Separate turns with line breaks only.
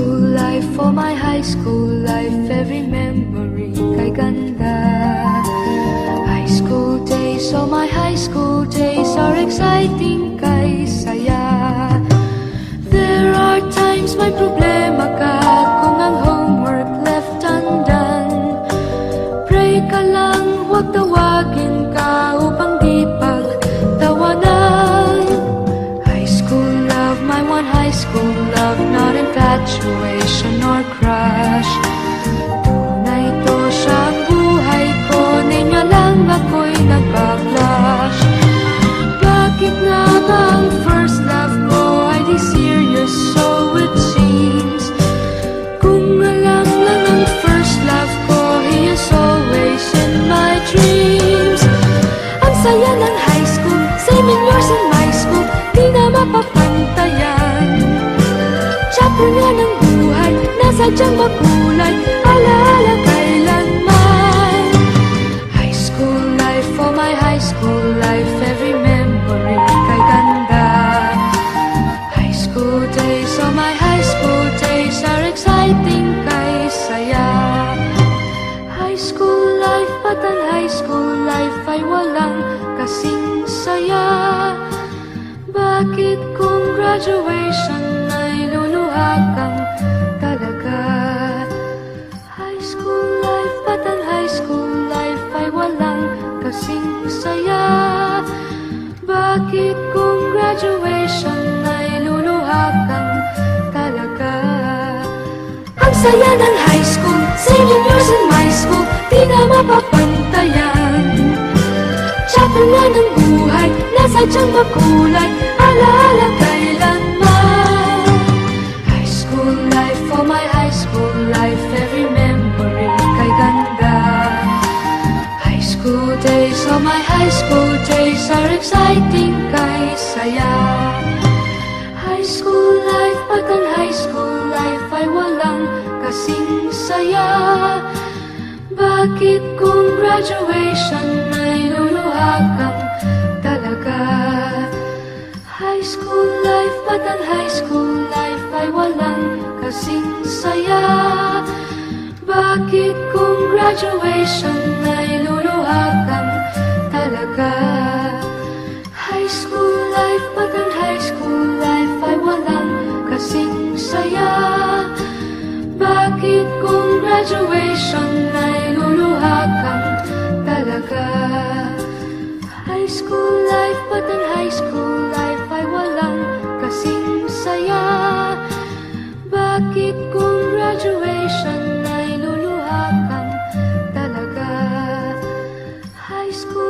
school life, for my high school life, every memory kay ganda. High school days, oh my high school days are exciting kay saya. There are times may problema ka kung ang homework left undone. Pray ka lang, huwag tawagin ka upang di pagtawanan. High school love, my one high school love, not infatuation or crush. Tunay to siyang buhay ko, niya lang ako'y nagpa-blush. Bakit nga ba ang first love ko ay di serious, so it seems? Kung alam lang ang first love ko, he is always in my dreams. Ang saya ng high school, same in yours in my school, di na mapapantayan. Chapter nga ng buhay, nasadyang makulay, alaala kailanman. High school life, for my high school life, every memory kay ganda. High school days, oh my high school days are exciting kay saya. High school life, but ang high school life ay walang kasing saya. Bakit kung graduation ay luluha kang talaga? High school life, but ang high school life ay walang kasing saya. Bakit kung graduation ay luluha kang talaga? Ang saya ng high school, same in yours in my school, di na mapapantayan. Chapter nga ng buhay, nasadyang makulay, alaala kailanman. High school life, for my high school life, every memory kay ganda. High school days, oh my high school days are exciting kay saya. High school life, but ang high school life ay walang kasing saya. Bakit kung graduation ay luluha kang talaga? High school life, but ang high school life ay walang kasing saya. Bakit kung graduation ay luluha kang talaga? High school life, but ang high school life ay walang kasing saya. Bakit kung graduation ay luluha kang talaga? High school life, but ang high school life ay walang kasing saya. Bakit kung graduation ay luluha kang talaga? High school